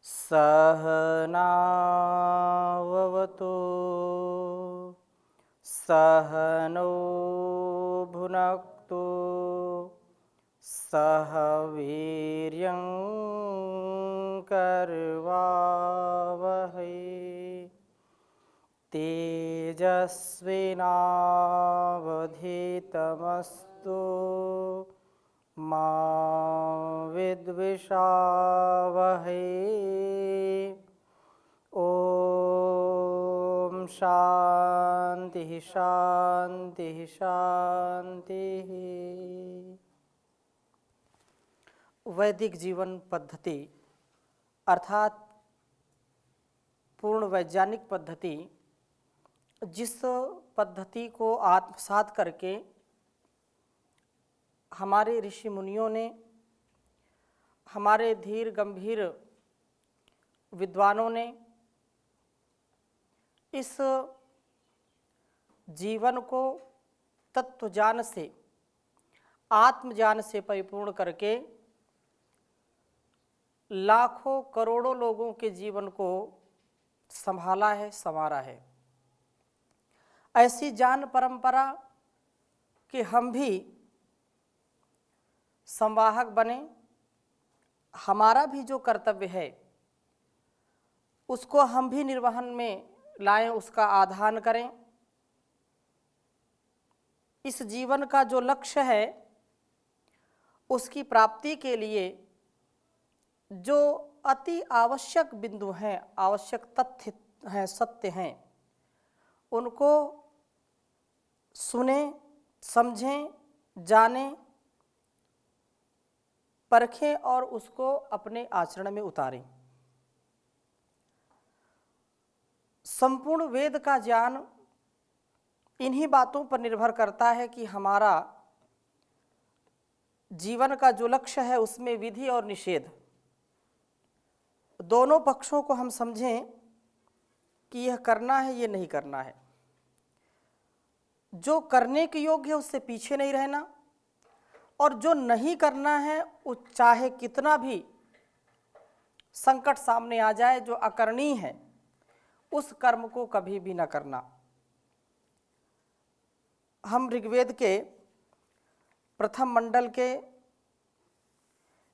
सहनाववतु सहनो भुनक्तु सह वीर्यं करवावहै तेजस्विनावधीतमस्तु मा विद्विषावहै। ओम शांति शांति शांति। वैदिक जीवन पद्धति अर्थात पूर्ण वैज्ञानिक पद्धति, जिस पद्धति को आत्मसात करके हमारे ऋषि मुनियों ने, हमारे धीर गंभीर विद्वानों ने इस जीवन को तत्वज्ञान से, आत्मज्ञान से परिपूर्ण करके लाखों करोड़ों लोगों के जीवन को संभाला है, संवारा है। ऐसी ज्ञान परंपरा कि हम भी संवाहक बने, हमारा भी जो कर्तव्य है उसको हम भी निर्वहन में लाएं, उसका आधान करें। इस जीवन का जो लक्ष्य है उसकी प्राप्ति के लिए जो अति आवश्यक बिंदु हैं, आवश्यक तथ्य हैं, सत्य हैं, उनको सुने, समझें, जानें, परखें और उसको अपने आचरण में उतारें। संपूर्ण वेद का ज्ञान इन्हीं बातों पर निर्भर करता है कि हमारा जीवन का जो लक्ष्य है उसमें विधि और निषेध दोनों पक्षों को हम समझें कि यह करना है, ये नहीं करना है। जो करने के योग्य है उससे पीछे नहीं रहना, और जो नहीं करना है उस चाहे कितना भी संकट सामने आ जाए, जो अकरणीय है उस कर्म को कभी भी न करना। हम ऋग्वेद के प्रथम मंडल के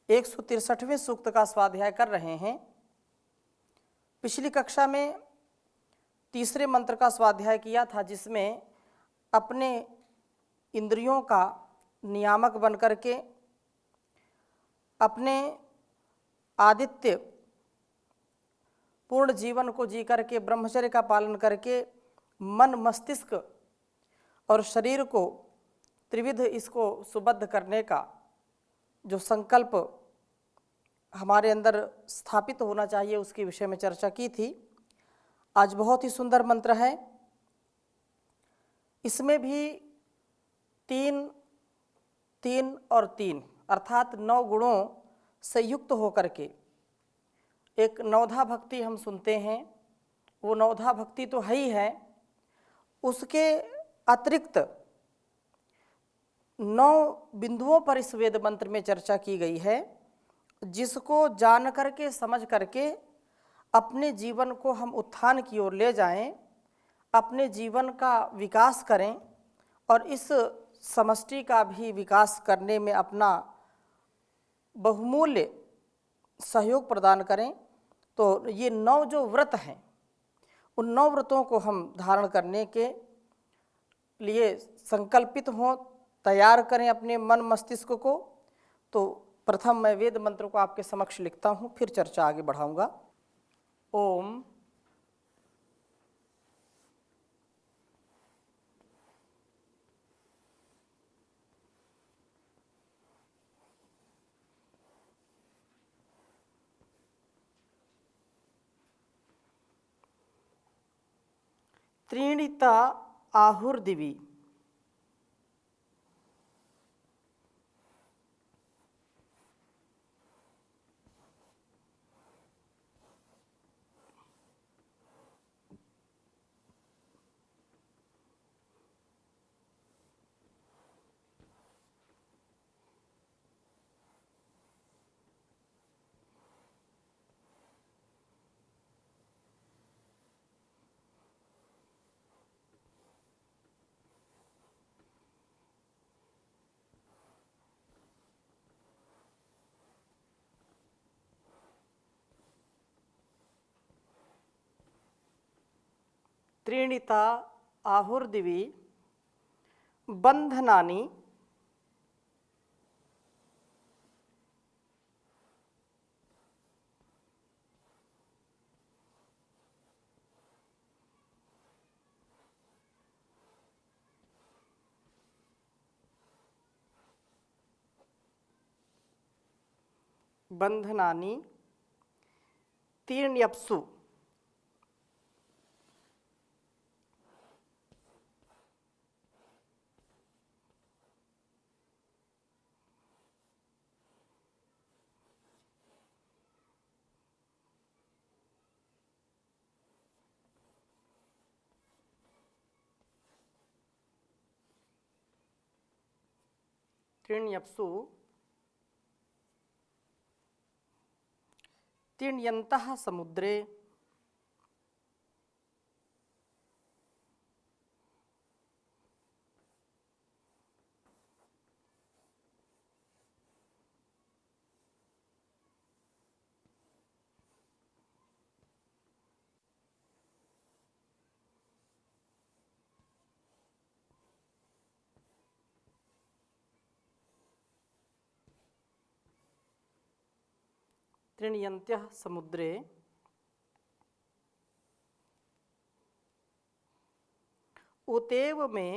163वें सूक्त का स्वाध्याय कर रहे हैं। पिछली कक्षा में तीसरे मंत्र का स्वाध्याय किया था, जिसमें अपने इंद्रियों का नियामक बन करके, अपने आदित्य पूर्ण जीवन को जी करके, ब्रह्मचर्य का पालन करके, मन मस्तिष्क और शरीर को त्रिविध इसको सुबद्ध करने का जो संकल्प हमारे अंदर स्थापित होना चाहिए, उसके विषय में चर्चा की थी। आज बहुत ही सुंदर मंत्र है। इसमें भी तीन तीन और तीन अर्थात 9 गुणों से युक्त होकर के एक नवधा भक्ति हम सुनते हैं। वो नवधा भक्ति तो है ही है, उसके अतिरिक्त 9 बिंदुओं पर इस वेद मंत्र में चर्चा की गई है, जिसको जान करके, समझ करके अपने जीवन को हम उत्थान की ओर ले जाएं, अपने जीवन का विकास करें और इस समष्टि का भी विकास करने में अपना बहुमूल्य सहयोग प्रदान करें। तो ये 9 जो व्रत हैं, उन 9 व्रतों को हम धारण करने के लिए संकल्पित हों, तैयार करें अपने मन मस्तिष्क को। तो प्रथम मैं वेद मंत्र को आपके समक्ष लिखता हूँ, फिर चर्चा आगे बढ़ाऊँगा। ओम त्रीणिता आहुर्दिवी त्रीणिता आहुर्दिवि बंधनानि बंधनानि तीर्ण्यप्सु त्रीण्यप्सु तीर्ण्यन्तः समुद्रे त्रिण्यन्त्यः समुद्रे उतेव में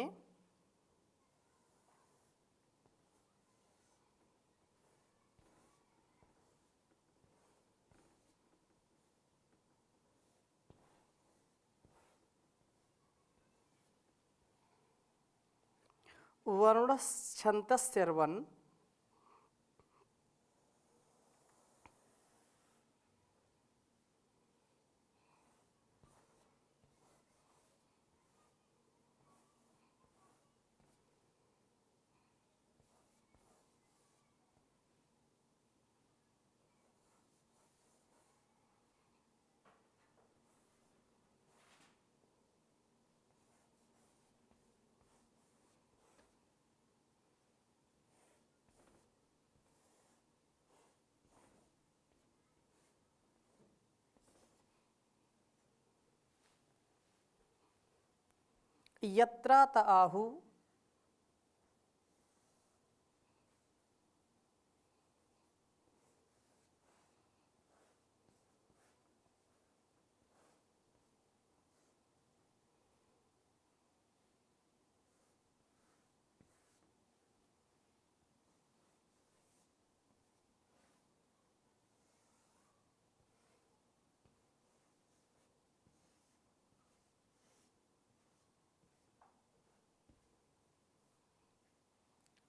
वरुणश्छन्तस्यर्वन् यत्रात आहु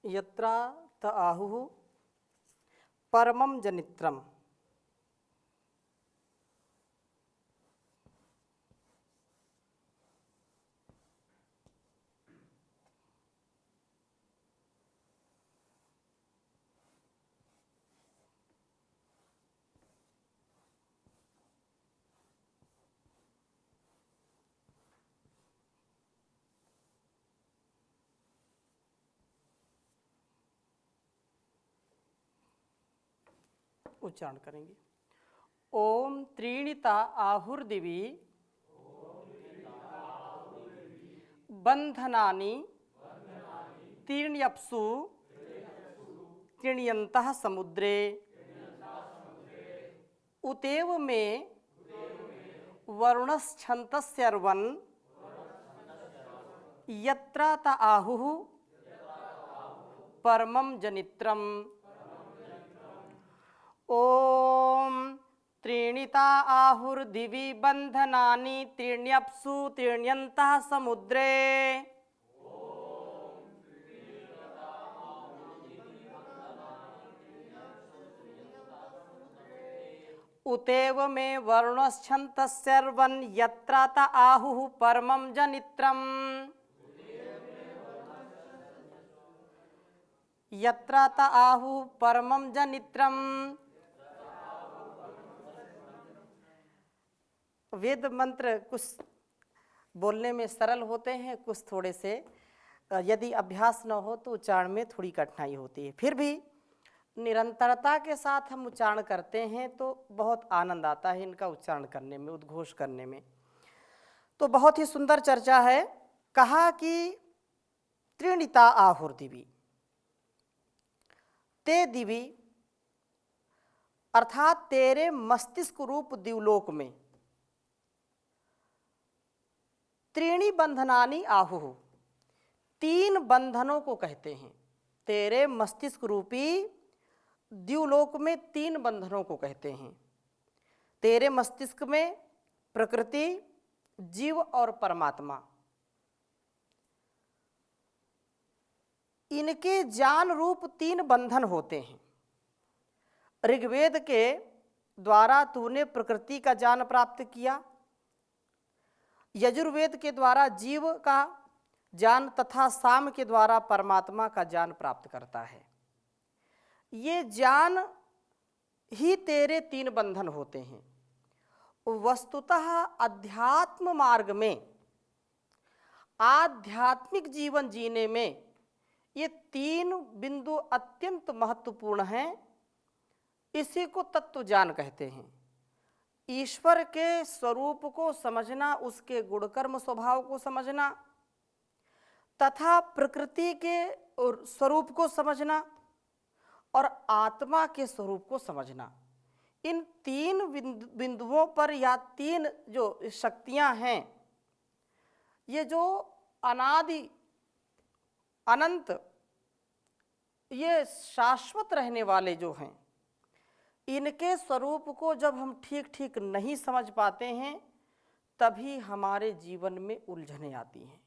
यत्रात आहुः परमं जनित्रम् उच्चारण करेंगे। ओम त्रीणिता आहुर्दिवि बंधनानि तीर्ण्यप्सु तीर्ण्यन्तः समुद्रे उतेव में वरुणश्छन्तस्यर्वन् यत्रात आहुः परमं जनित्रम्। ओम त्रीणिता आहुर्दिवि बंधनानि तीर्ण्यप्सु तीर्ण्यन्तः समुद्रे उतेव में वरुणश्छन्तस्यर्वन् यत्रात आहुः परमं जनित्रम्। यत्रात आहुः परमं जनित्रम्। वेद मंत्र कुछ बोलने में सरल होते हैं, कुछ थोड़े से यदि अभ्यास न हो तो उच्चारण में थोड़ी कठिनाई होती है। फिर भी निरंतरता के साथ हम उच्चारण करते हैं तो बहुत आनंद आता है इनका उच्चारण करने में, उद्घोष करने में। तो बहुत ही सुंदर चर्चा है। कहा कि त्रिणिता आहुर्दिवी, ते दिवी अर्थात तेरे मस्तिष्क रूप दिवलोक में त्रीणी बंधनानी आहु, तीन बंधनों को कहते हैं। तेरे मस्तिष्क रूपी द्युलोक में तीन बंधनों को कहते हैं। तेरे मस्तिष्क में प्रकृति, जीव और परमात्मा, इनके ज्ञान रूप तीन बंधन होते हैं। ऋग्वेद के द्वारा तूने प्रकृति का ज्ञान प्राप्त किया, यजुर्वेद के द्वारा जीव का ज्ञान तथा साम के द्वारा परमात्मा का ज्ञान प्राप्त करता है। ये ज्ञान ही तेरे तीन बंधन होते हैं। वस्तुतः अध्यात्म मार्ग में, आध्यात्मिक जीवन जीने में ये तीन बिंदु अत्यंत महत्वपूर्ण हैं। इसी को तत्व ज्ञान कहते हैं। ईश्वर के स्वरूप को समझना, उसके गुणकर्म स्वभाव को समझना तथा प्रकृति के स्वरूप को समझना और आत्मा के स्वरूप को समझना, इन तीन बिंदुओं पर या तीन जो शक्तियां हैं, ये जो अनादि अनंत, ये शाश्वत रहने वाले जो हैं, इनके स्वरूप को जब हम ठीक ठीक नहीं समझ पाते हैं तभी हमारे जीवन में उलझनें आती हैं।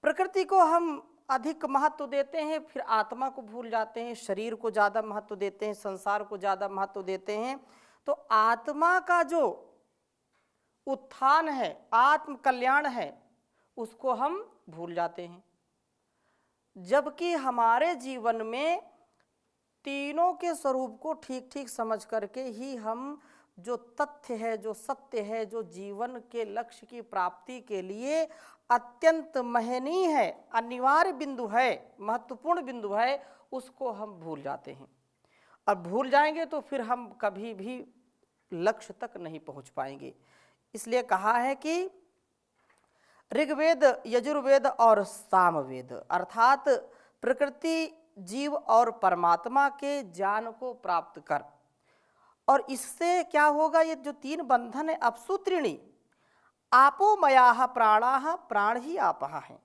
प्रकृति को हम अधिक महत्व देते हैं, फिर आत्मा को भूल जाते हैं, शरीर को ज़्यादा महत्व देते हैं, संसार को ज़्यादा महत्व देते हैं। तो आत्मा का जो उत्थान है, आत्म कल्याण है, उसको हम भूल जाते हैं। जबकि हमारे जीवन में तीनों के स्वरूप को ठीक ठीक समझ करके ही हम जो तथ्य है, जो सत्य है, जो जीवन के लक्ष्य की प्राप्ति के लिए अत्यंत महनीय है, अनिवार्य बिंदु है, महत्वपूर्ण बिंदु है, उसको हम भूल जाते हैं। और भूल जाएंगे तो फिर हम कभी भी लक्ष्य तक नहीं पहुंच पाएंगे। इसलिए कहा है कि ऋग्वेद, यजुर्वेद और सामवेद अर्थात प्रकृति, जीव और परमात्मा के ज्ञान को प्राप्त कर। और इससे क्या होगा, ये जो तीन बंधन है, अपसु त्रीणी आपो मयाह प्राणाः, प्राण ही आपः हैं,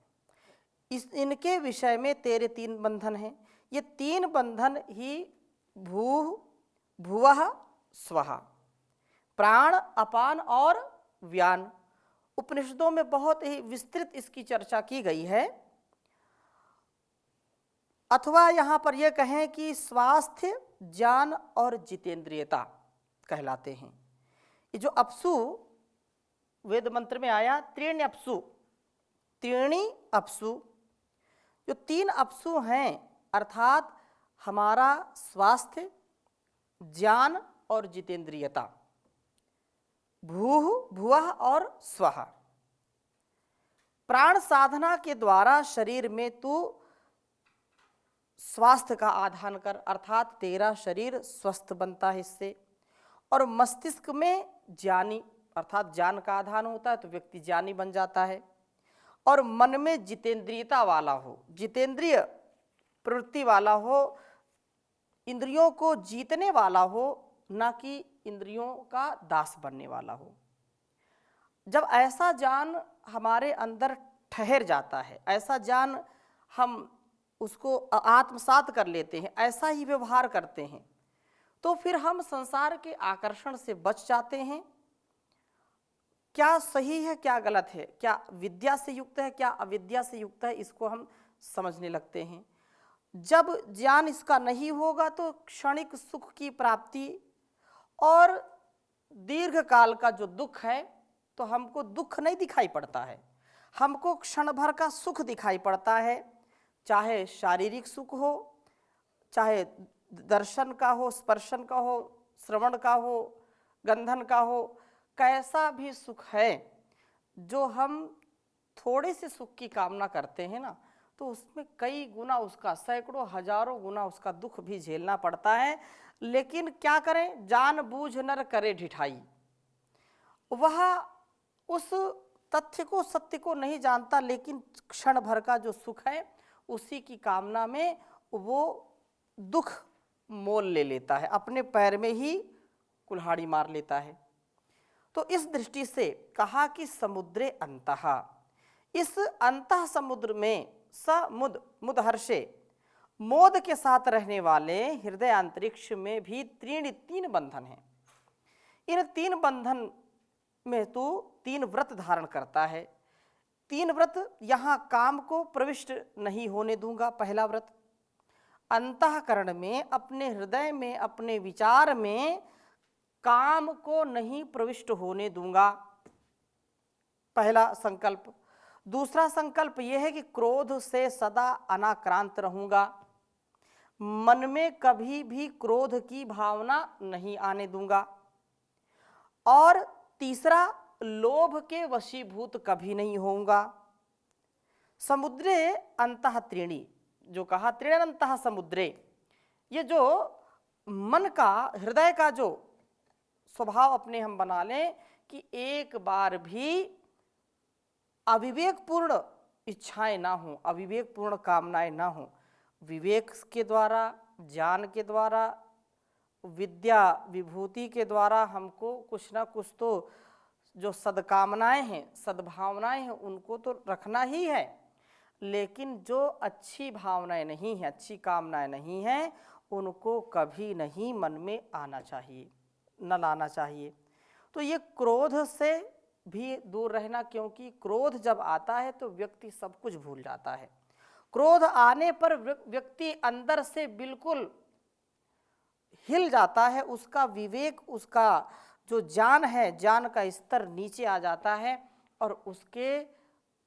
इनके विषय में तेरे तीन बंधन हैं। ये तीन बंधन ही भूः भुवः स्वः, प्राण, अपान और व्यान। उपनिषदों में बहुत ही विस्तृत इसकी चर्चा की गई है। अथवा यहाँ पर यह कहें कि स्वास्थ्य, ज्ञान और जितेंद्रियता कहलाते हैं। ये जो अपसु वेद मंत्र में आया, त्रीण्य अपसु, त्रीणी अपसु, जो तीन अपसु हैं अर्थात हमारा स्वास्थ्य, ज्ञान और जितेंद्रियता, भूः भुवः और स्वः। प्राण साधना के द्वारा शरीर में तू स्वास्थ्य का आधान कर, अर्थात तेरा शरीर स्वस्थ बनता है इससे। और मस्तिष्क में ज्ञानी अर्थात ज्ञान का आधान होता है तो व्यक्ति ज्ञानी बन जाता है। और मन में जितेंद्रियता वाला हो, जितेंद्रिय प्रवृत्ति वाला हो, इंद्रियों को जीतने वाला हो, ना कि इंद्रियों का दास बनने वाला हो। जब ऐसा ज्ञान हमारे अंदर ठहर जाता है, ऐसा ज्ञान हम उसको आत्मसात कर लेते हैं, ऐसा ही व्यवहार करते हैं, तो फिर हम संसार के आकर्षण से बच जाते हैं। क्या सही है, क्या गलत है, क्या विद्या से युक्त है, क्या अविद्या से युक्त है, इसको हम समझने लगते हैं। जब ज्ञान इसका नहीं होगा तो क्षणिक सुख की प्राप्ति और दीर्घ काल का जो दुख है, तो हमको दुख नहीं दिखाई पड़ता है, हमको क्षण भर का सुख दिखाई पड़ता है। चाहे शारीरिक सुख हो, चाहे दर्शन का हो, स्पर्शन का हो, श्रवण का हो, गंधन का हो, कैसा भी सुख है, जो हम थोड़े से सुख की कामना करते हैं ना, तो उसमें कई गुना उसका, सैकड़ों हजारों गुना उसका दुख भी झेलना पड़ता है। लेकिन क्या करें, जानबूझ नर करे ढिठाई, वह उस तथ्य को, सत्य को नहीं जानता, लेकिन क्षण भर का जो सुख है उसी की कामना में वो दुख मोल ले लेता है, अपने पैर में ही कुल्हाड़ी मार लेता है। तो इस दृष्टि से कहा कि समुद्रे अंतः, इस अंतः समुद्र में मुदहर्षे, मोद के साथ रहने वाले हृदय अंतरिक्ष में भी तीन बंधन हैं। इन तीन बंधन में तू तीन व्रत धारण करता है। तीन व्रत, यहाँ काम को प्रविष्ट नहीं होने दूंगा, पहला व्रत। अंतःकरण में, अपने हृदय में, अपने विचार में काम को नहीं प्रविष्ट होने दूंगा, पहला संकल्प। दूसरा संकल्प यह है कि क्रोध से सदा अनाक्रांत रहूंगा, मन में कभी भी क्रोध की भावना नहीं आने दूंगा। और तीसरा, लोभ के वशीभूत कभी नहीं होऊंगा। समुद्रे अंतः त्रीणि, जो कहा त्रिणन्तः समुद्रे, ये जो मन का, हृदय का जो स्वभाव अपने हम बना लें कि एक बार भी अविवेकपूर्ण इच्छाएं ना हो, अविवेकपूर्ण कामनाएं ना हो। विवेक के द्वारा, ज्ञान के द्वारा, विद्या विभूति के द्वारा हमको कुछ ना कुछ तो जो सद्कामनाएं हैं, सद्भावनाएं हैं, उनको तो रखना ही है, लेकिन जो अच्छी भावनाएं नहीं हैं, अच्छी कामनाएं नहीं हैं, उनको कभी नहीं मन में आना चाहिए, न लाना चाहिए। तो ये क्रोध से भी दूर रहना, क्योंकि क्रोध जब आता है तो व्यक्ति सब कुछ भूल जाता है। क्रोध आने पर व्यक्ति अंदर से बिल्कुल हिल जाता है, उसका विवेक, उसका जो ज्ञान है, ज्ञान का स्तर नीचे आ जाता है और उसके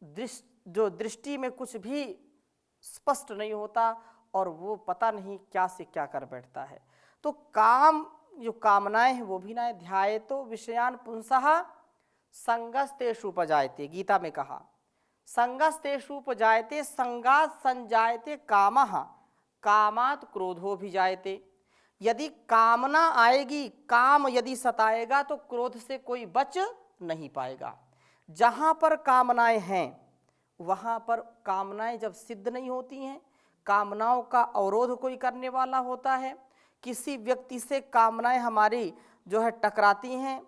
दृष्टि में कुछ भी स्पष्ट नहीं होता और वो पता नहीं क्या से क्या कर बैठता है। तो काम, जो कामनाएं हैं वो भी ना, ध्याये तो विषयान पुंसः संगस्तेषु उपजायते, गीता में कहा संगस्तेषु उपजायते, संगात् संजायते कामः, कामात् क्रोधो भी जायते। यदि कामना आएगी, काम यदि सताएगा तो क्रोध से कोई बच नहीं पाएगा। जहाँ पर कामनाएं हैं, वहाँ पर कामनाएं जब सिद्ध नहीं होती हैं, कामनाओं का अवरोध कोई करने वाला होता है, किसी व्यक्ति से कामनाएं हमारी जो है टकराती हैं,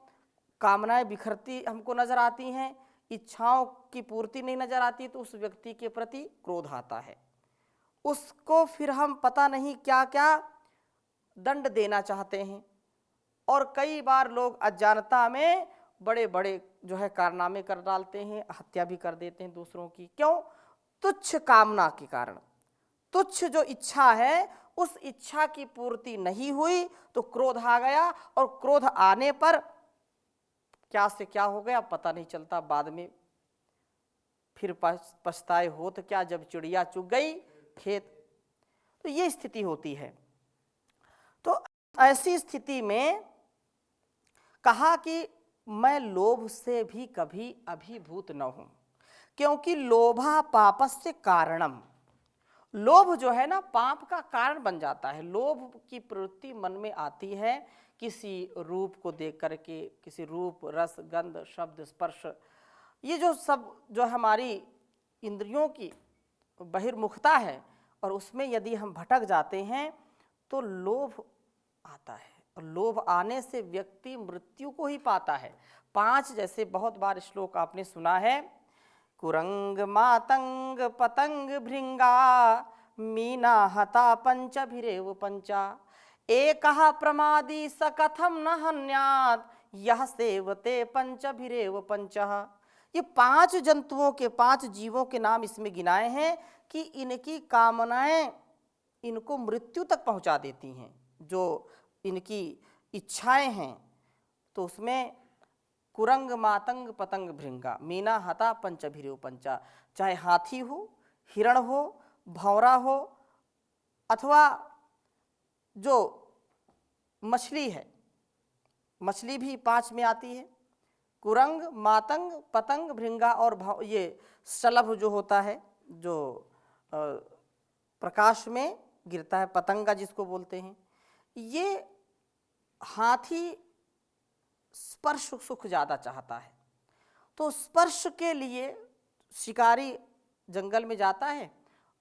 कामनाएं बिखरती हमको नजर आती हैं, इच्छाओं की पूर्ति नहीं नजर आती, तो उस व्यक्ति के प्रति क्रोध आता है। उसको फिर हम पता नहीं क्या क्या दंड देना चाहते हैं, और कई बार लोग अज्ञानता में बड़े बड़े जो है कारनामे कर डालते हैं, हत्या भी कर देते हैं दूसरों की। क्यों? तुच्छ कामना के कारण। तुच्छ जो इच्छा है, उस इच्छा की पूर्ति नहीं हुई तो क्रोध आ गया, और क्रोध आने पर क्या से क्या हो गया पता नहीं चलता, बाद में फिर पछताए हो तो क्या, जब चिड़िया चुग गई खेत। तो ये स्थिति होती है। तो ऐसी स्थिति में कहा कि मैं लोभ से भी कभी अभिभूत न हूं, क्योंकि लोभा पापस्य कारणम, लोभ जो है ना पाप का कारण बन जाता है। लोभ की प्रवृत्ति मन में आती है किसी रूप को देख करके, किसी रूप, रस, गंध, शब्द, स्पर्श, ये जो सब जो हमारी इंद्रियों की बहिर्मुखता है, और उसमें यदि हम भटक जाते हैं तो लोभ आता है, और लोभ आने से व्यक्ति मृत्यु को ही पाता है। 5 जैसे बहुत बार श्लोक आपने सुना है, कुरंग मातंग पतंग भृंगा मीना हता पंचभिरेव पंचा, एकः प्रमादी स कथम न हन्यात् यह सेवते पंचभिरेव पंचः। ये 5 जंतुओं के, 5 जीवों के नाम इसमें गिनाए हैं कि इनकी कामनाएं इनको मृत्यु तक पहुंचा देती हैं, जो इनकी इच्छाएं हैं। तो उसमें कुरंग मातंग पतंग भृंगा मीना हता पंचभिरेव पंचा, चाहे हाथी हो, हिरण हो, भंवरा हो, अथवा जो मछली है, मछली भी 5 में आती है, कुरंग, मातंग, पतंग, भृंगा, और ये शलभ जो होता है, जो प्रकाश में गिरता है, पतंगा जिसको बोलते हैं। ये हाथी स्पर्श सुख ज़्यादा चाहता है, तो स्पर्श के लिए शिकारी जंगल में जाता है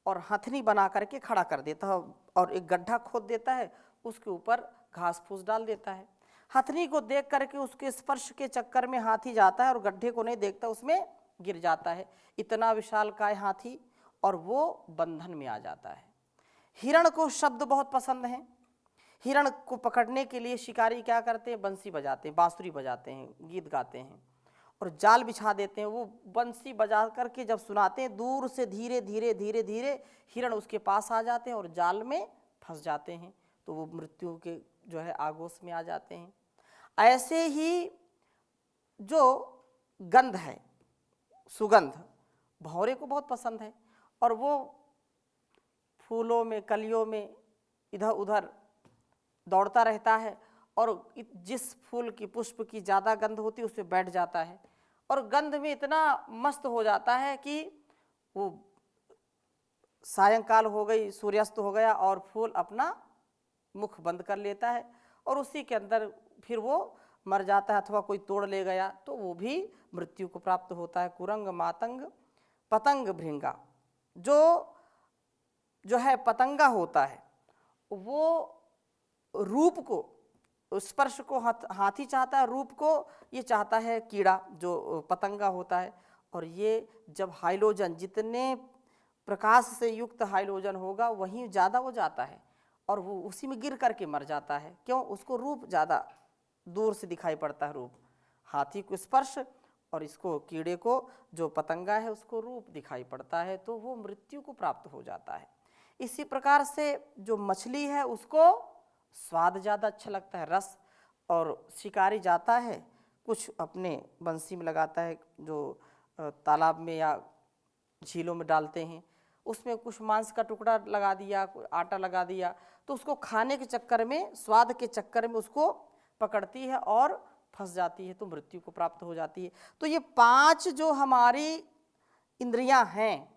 और हथनी बना करके खड़ा कर देता है और एक गड्ढा खोद देता है, उसके ऊपर घास फूस डाल देता है। हथनी को देख करके उसके स्पर्श के चक्कर में हाथी जाता है और गड्ढे को नहीं देखता, उसमें गिर जाता है। इतना विशालकाय हाथी, और वो बंधन में आ जाता है। हिरण को शब्द बहुत पसंद हैं। हिरण को पकड़ने के लिए शिकारी क्या करते हैं, बंसी बजाते हैं, बांसुरी बजाते हैं, गीत गाते हैं और जाल बिछा देते हैं। वो बंसी बजा करके जब सुनाते हैं, दूर से धीरे धीरे धीरे धीरे हिरण उसके पास आ जाते हैं और जाल में फंस जाते हैं, तो वो मृत्यु के जो है आगोश में आ जाते हैं। ऐसे ही जो गंध है, सुगंध, भंवरे को बहुत पसंद है और वो फूलों में, कलियों में इधर उधर दौड़ता रहता है और जिस फूल की, पुष्प की ज़्यादा गंध होती है उस पर बैठ जाता है और गंध में इतना मस्त हो जाता है कि वो सायंकाल हो गई, सूर्यास्त हो गया और फूल अपना मुख बंद कर लेता है और उसी के अंदर फिर वो मर जाता है, अथवा कोई तोड़ ले गया तो वो भी मृत्यु को प्राप्त होता है। कुरंग मातंग पतंग भृंगा, जो है पतंगा होता है, वो रूप को, स्पर्श को हाथी चाहता है, रूप को ये चाहता है कीड़ा जो पतंगा होता है। और ये जब हाइलोजन, जितने प्रकाश से युक्त हाइलोजन होगा वहीं ज़्यादा वो जाता है और वो उसी में गिर करके मर जाता है। क्यों? उसको रूप ज़्यादा दूर से दिखाई पड़ता है, रूप। हाथी को स्पर्श और इसको, कीड़े को, जो पतंगा है, उसको रूप दिखाई पड़ता है, तो वो मृत्यु को प्राप्त हो जाता है। इसी प्रकार से जो मछली है उसको स्वाद ज़्यादा अच्छा लगता है, रस। और शिकारी जाता है, कुछ अपने बंसी में लगाता है, जो तालाब में या झीलों में डालते हैं, उसमें कुछ मांस का टुकड़ा लगा दिया, आटा लगा दिया, तो उसको खाने के चक्कर में, स्वाद के चक्कर में उसको पकड़ती है और फंस जाती है, तो मृत्यु को प्राप्त हो जाती है। तो ये 5 जो हमारी इंद्रियां हैं,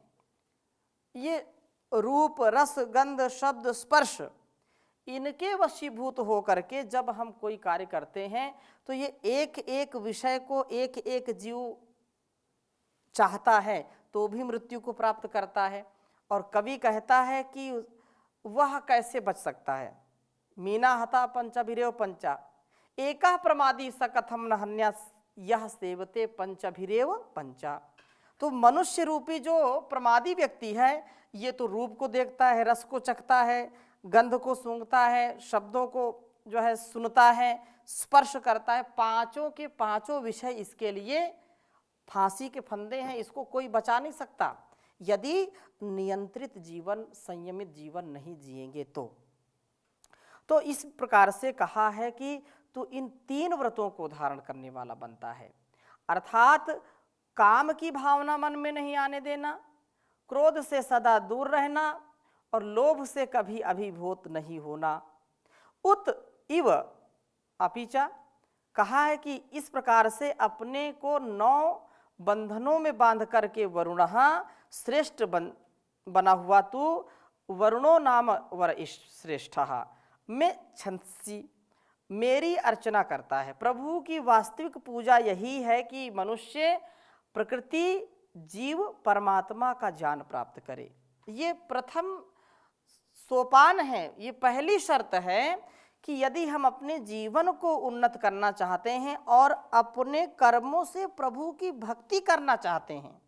ये रूप, रस, गंध, शब्द, स्पर्श, इनके वशीभूत हो करके जब हम कोई कार्य करते हैं तो ये एक एक विषय को एक एक जीव चाहता है तो भी मृत्यु को प्राप्त करता है। और कवि कहता है कि वह कैसे बच सकता है। मीना हता पंचभिरेव पंचा, एका प्रमादी स कथम न हन्या, यह सेवते पंचभिरेव पंचा। तो मनुष्य रूपी जो प्रमादी व्यक्ति है, ये तो रूप को देखता है, रस को चखता है, गंध को सूंघता है, शब्दों को जो है सुनता है, स्पर्श करता है। पांचों के पांचों विषय इसके लिए फांसी के फंदे हैं, इसको कोई बचा नहीं सकता यदि नियंत्रित जीवन, संयमित जीवन नहीं जिएंगे तो इस प्रकार से कहा है कि तू इन 3 व्रतों को धारण करने वाला बनता है। अर्थात काम की भावना मन में नहीं आने देना, क्रोध से सदा दूर रहना और लोभ से कभी अभिभूत नहीं होना। उत इव अपिचा, कहा है कि इस प्रकार से अपने को 9 बंधनों में बांध करके वरुणः श्रेष्ठ बना हुआ तू, वरुणो नाम वर श्रेष्ठः में छंसी, मेरी अर्चना करता है। प्रभु की वास्तविक पूजा यही है कि मनुष्य प्रकृति, जीव, परमात्मा का ज्ञान प्राप्त करे। ये प्रथम सोपान है, ये पहली शर्त है कि यदि हम अपने जीवन को उन्नत करना चाहते हैं और अपने कर्मों से प्रभु की भक्ति करना चाहते हैं,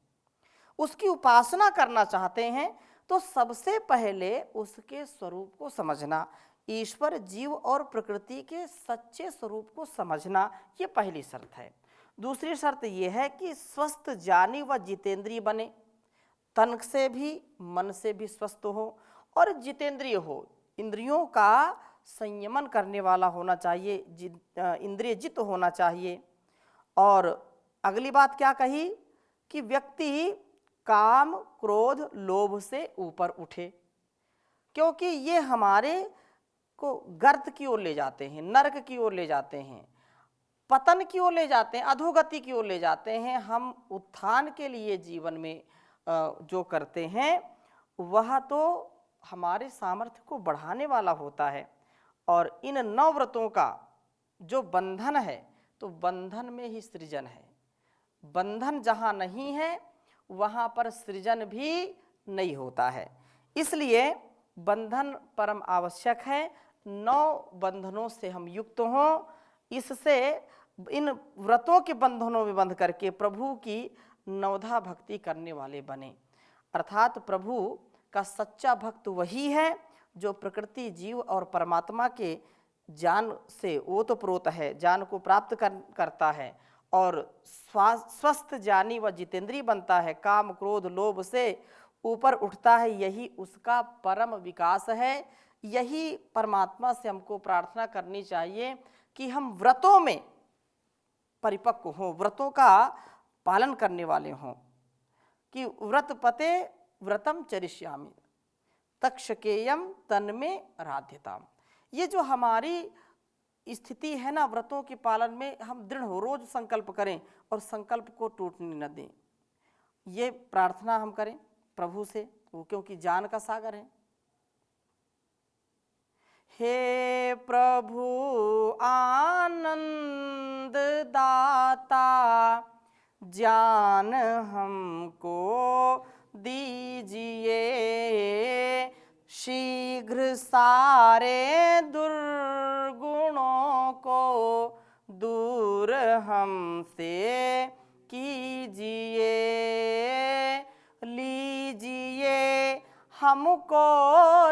उसकी उपासना करना चाहते हैं, तो सबसे पहले उसके स्वरूप को समझना, ईश्वर, जीव और प्रकृति के सच्चे स्वरूप को समझना, ये पहली शर्त है। दूसरी शर्त ये है कि स्वस्थ ज्ञानी व जितेंद्रिय बने, तन से भी मन से भी स्वस्थ हो और जितेंद्रिय हो, इंद्रियों का संयमन करने वाला होना चाहिए, इंद्रिय जित होना चाहिए। और अगली बात क्या कही कि व्यक्ति काम, क्रोध, लोभ से ऊपर उठे, क्योंकि ये हमारे को गर्त की ओर ले जाते हैं, नरक की ओर ले जाते हैं, पतन की ओर ले जाते हैं, अधोगति की ओर ले जाते हैं। हम उत्थान के लिए जीवन में जो करते हैं वह तो हमारे सामर्थ्य को बढ़ाने वाला होता है। और इन 9 व्रतों का जो बंधन है, तो बंधन में ही सृजन है। बंधन जहाँ नहीं है वहाँ पर सृजन भी नहीं होता है। इसलिए बंधन परम आवश्यक है। 9 बंधनों से हम युक्त हों, इससे इन व्रतों के बंधनों में बंध करके प्रभु की नवधा भक्ति करने वाले बने। अर्थात प्रभु का सच्चा भक्त वही है जो प्रकृति, जीव और परमात्मा के ज्ञान से ओतप्रोत है, ज्ञान को प्राप्त करता है और स्वस्थ ज्ञानी व जितेंद्रीय बनता है, काम क्रोध लोभ से ऊपर उठता है। यही उसका परम विकास है। यही परमात्मा से हमको प्रार्थना करनी चाहिए कि हम व्रतों में परिपक्व हों, व्रतों का पालन करने वाले हों। कि व्रत पते व्रतम चरिष्यामि तक्षकेयम तन्मे राध्यताम। ये जो हमारी स्थिति है ना, व्रतों के पालन में हम दृढ़ हो, रोज संकल्प करें और संकल्प को टूटने न दें। ये प्रार्थना हम करें प्रभु से, वो क्योंकि ज्ञान का सागर है। हे प्रभु आनंद दाता, ज्ञान हमको दीजिए, शीघ्र सारे दुर्गुणों को दूर हमसे कीजिए। लीजिए हमको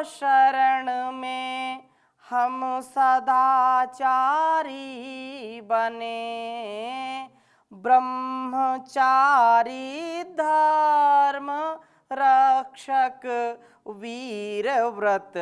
शरण में, हम सदाचारी बने, ब्रह्मचारी धर्म रक्षक वीर व्रत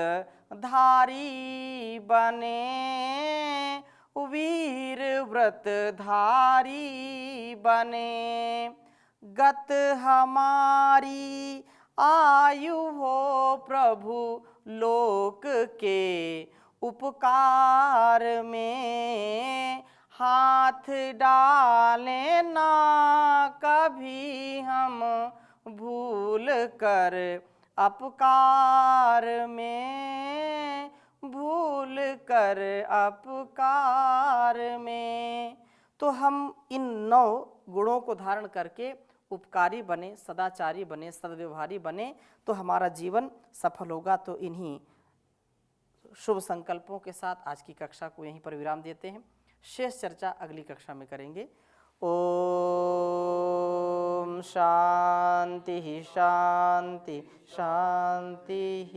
धारी बने, वीर व्रत धारी बने। गत हमारी आयु हो प्रभु लोक के उपकार में, हाथ डालें ना कभी हम भूल कर अपकार में, भूल कर अपकार में। तो हम इन 9 गुणों को धारण करके उपकारी बने, सदाचारी बने, सद्व्यवहारी बने तो हमारा जीवन सफल होगा। तो इन्हीं शुभ संकल्पों के साथ आज की कक्षा को यहीं पर विराम देते हैं। शेष चर्चा अगली कक्षा में करेंगे। ओम शांति शांति शांति।